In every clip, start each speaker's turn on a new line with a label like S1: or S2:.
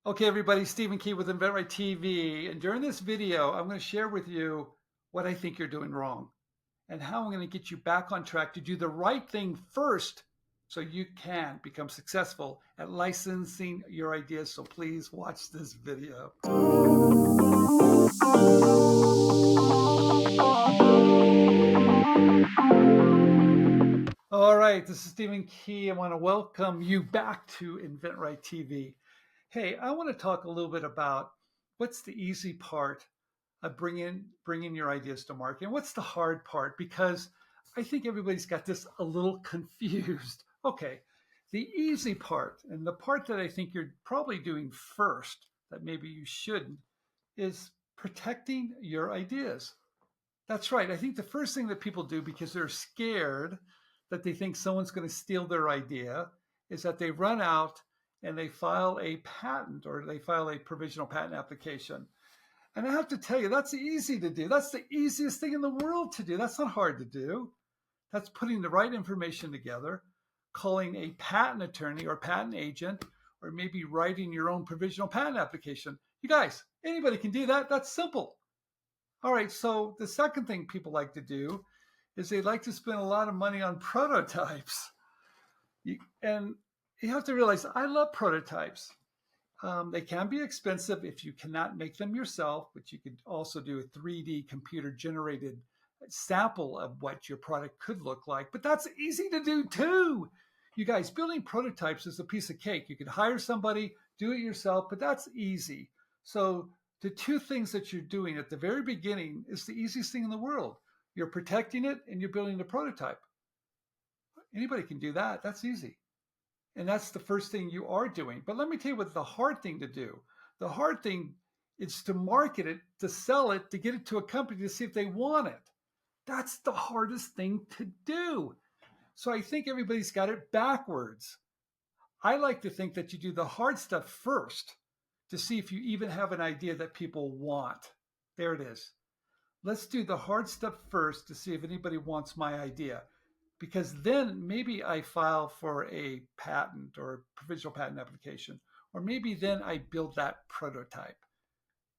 S1: Okay, everybody, Stephen Key with inventRightTV. And during this video, I'm going to share with you what I think you're doing wrong and how I'm going to get you back on track to do the right thing first so you can become successful at licensing your ideas. So please watch this video. All right, this is Stephen Key. I want to welcome you back to inventRightTV. Hey, I want to talk a little bit about what's the easy part of bringing your ideas to market, and what's the hard part, because I think everybody's got this a little confused. Okay, the easy part, and the part that I think you're probably doing first, that maybe you shouldn't, is protecting your ideas. That's right. I think the first thing that people do because they're scared that they think someone's going to steal their idea is that they run out and they file a patent or they file a provisional patent application. And I have to tell you, that's easy to do. That's the easiest thing in the world to do. That's not hard to do. That's putting the right information together, calling a patent attorney or patent agent, or maybe writing your own provisional patent application. You guys, anybody can do that. That's simple. All right, so the second thing people like to do is they like to spend a lot of money on prototypes. And you have to realize I love prototypes. They can be expensive if you cannot make them yourself, but you could also do a 3D computer generated sample of what your product could look like. But that's easy to do too. You guys, building prototypes is a piece of cake. You could hire somebody, do it yourself, but that's easy. So the two things that you're doing at the very beginning is the easiest thing in the world. You're protecting it and you're building a prototype. Anybody can do that. That's easy. And that's the first thing you are doing. But let me tell you what the hard thing to do. The hard thing is to market it, to sell it, to get it to a company to see if they want it. That's the hardest thing to do. So I think everybody's got it backwards. I like to think that you do the hard stuff first to see if you even have an idea that people want. There it is. Let's do the hard stuff first to see if anybody wants my idea. Because then maybe I file for a patent or a provisional patent application, or maybe then I build that prototype.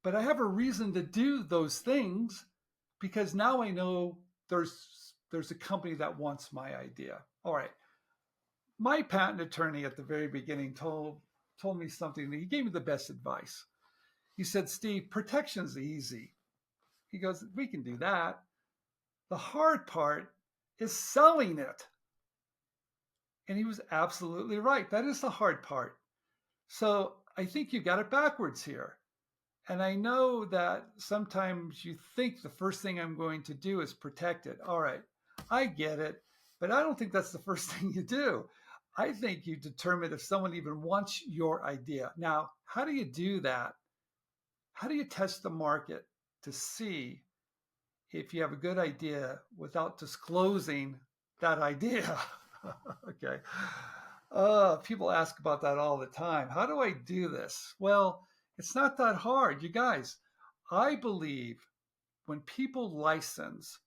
S1: But I have a reason to do those things because now I know there's a company that wants my idea. All right. My patent attorney at the very beginning told me something. He gave me the best advice. He said, Steve, protection's easy. He goes, we can do that. The hard part is selling it. And he was absolutely right. That is the hard part. So I think you got it backwards here. And I know that sometimes you think the first thing I'm going to do is protect it. All right, I get it. But I don't think that's the first thing you do. I think you determine if someone even wants your idea. Now, how do you do that? How do you test the market to see if you have a good idea without disclosing that idea? Okay. People ask about that all the time. How do I do this? Well, it's not that hard. You guys, I believe when people license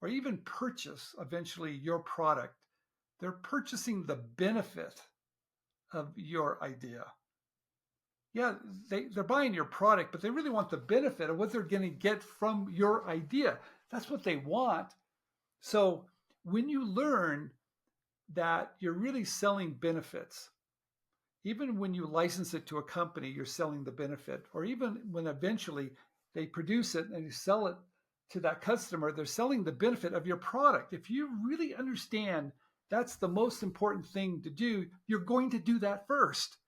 S1: or even purchase eventually your product, they're purchasing the benefit of your idea. Yeah, they're buying your product, but they really want the benefit of what they're going to get from your idea. That's what they want. So when you learn that you're really selling benefits, even when you license it to a company, you're selling the benefit, or even when eventually they produce it and you sell it to that customer, they're selling the benefit of your product. If you really understand that's the most important thing to do, you're going to do that first.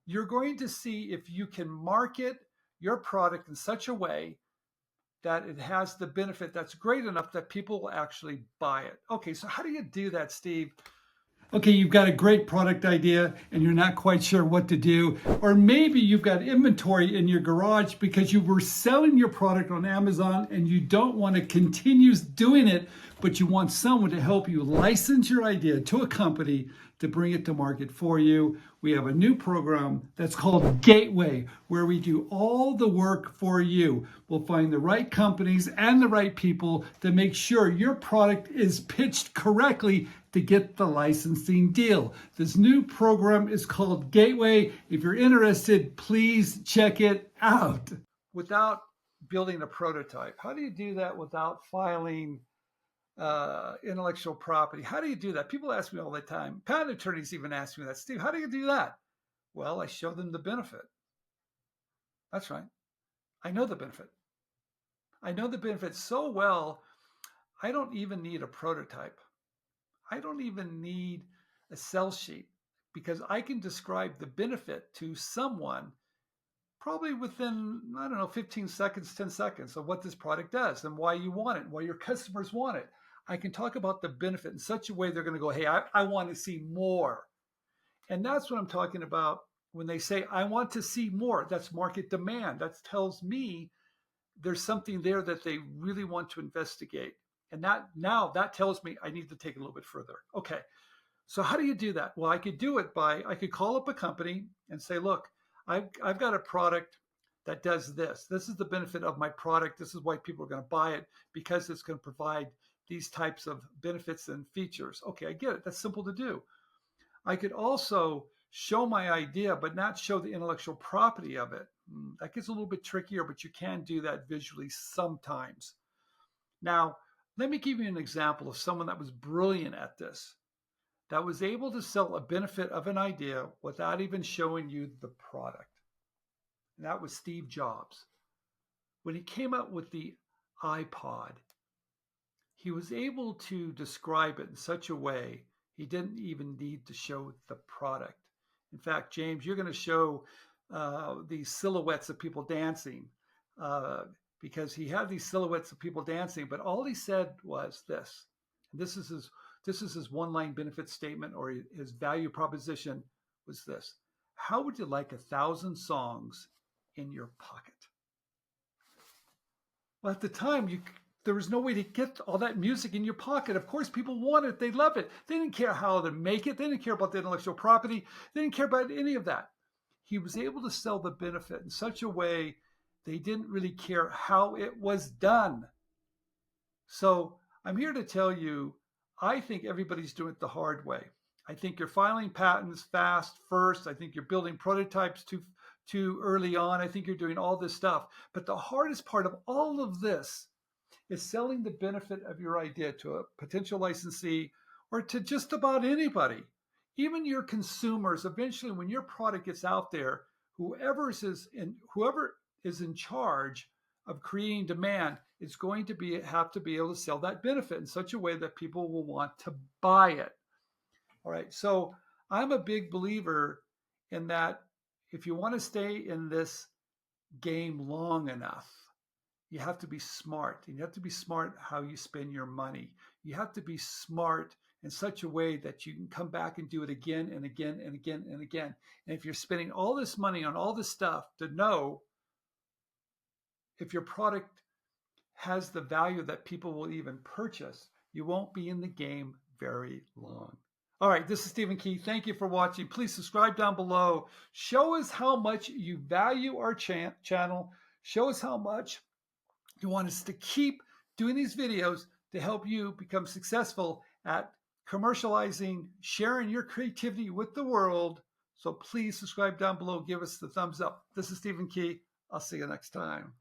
S1: You're going to see if you can market your product in such a way that it has the benefit that's great enough that people will actually buy it. Okay, so how do you do that, Steve? Okay, you've got a great product idea and you're not quite sure what to do. Or maybe you've got inventory in your garage because you were selling your product on Amazon and you don't want to continue doing it but you want someone to help you license your idea to a company to bring it to market for you. We have a new program that's called Gateway, where we do all the work for you. We'll find the right companies and the right people to make sure your product is pitched correctly to get the licensing deal. This new program is called Gateway. If you're interested, please check it out. Without building a prototype, how do you do that without filing intellectual property? How do you do that? People ask me all the time. Patent attorneys even ask me that. Steve, how do you do that? Well, I show them the benefit. That's right. I know the benefit. I know the benefit so well, I don't even need a prototype. I don't even need a sell sheet, because I can describe the benefit to someone probably within, I don't know, 15 seconds, 10 seconds of what this product does and why you want it, why your customers want it. I can talk about the benefit in such a way they're going to go, hey, I want to see more. And that's what I'm talking about when they say, I want to see more. That's market demand. That tells me there's something there that they really want to investigate. And that tells me I need to take it a little bit further. Okay, so how do you do that? Well, I could do it by, I could call up a company and say, look, I've got a product that does this. This is the benefit of my product. This is why people are going to buy it, because it's going to provide these types of benefits and features. Okay, I get it. That's simple to do. I could also show my idea, but not show the intellectual property of it. That gets a little bit trickier, but you can do that visually sometimes. Now, let me give you an example of someone that was brilliant at this, that was able to sell a benefit of an idea without even showing you the product. And that was Steve Jobs. When he came out with the iPod, he was able to describe it in such a way he didn't even need to show the product. In fact, James, you're going to show these silhouettes of people dancing, because he had these silhouettes of people dancing, but all he said was this. This is his one-line benefit statement, or his value proposition was this: how would you like 1,000 songs in your pocket? Well, at the time, there was no way to get all that music in your pocket. Of course, people want it. They love it. They didn't care how to make it. They didn't care about the intellectual property. They didn't care about any of that. He was able to sell the benefit in such a way they didn't really care how it was done. So I'm here to tell you, I think everybody's doing it the hard way. I think you're filing patents fast first. I think you're building prototypes too early on. I think you're doing all this stuff. But the hardest part of all of this is selling the benefit of your idea to a potential licensee, or to just about anybody, even your consumers. Eventually, when your product gets out there, whoever is in charge of creating demand is going to have to be able to sell that benefit in such a way that people will want to buy it. All right, so I'm a big believer in that. If you want to stay in this game long enough, you have to be smart. And you have to be smart how you spend your money. You have to be smart in such a way that you can come back and do it again and again and again and again. And if you're spending all this money on all this stuff to know if your product has the value that people will even purchase, you won't be in the game very long. All right, this is Stephen Key. Thank you for watching. Please subscribe down below. Show us how much you value our channel. Show us how much you want us to keep doing these videos to help you become successful at commercializing, sharing your creativity with the world. So please subscribe down below. Give us the thumbs up. This is Stephen Key. I'll see you next time.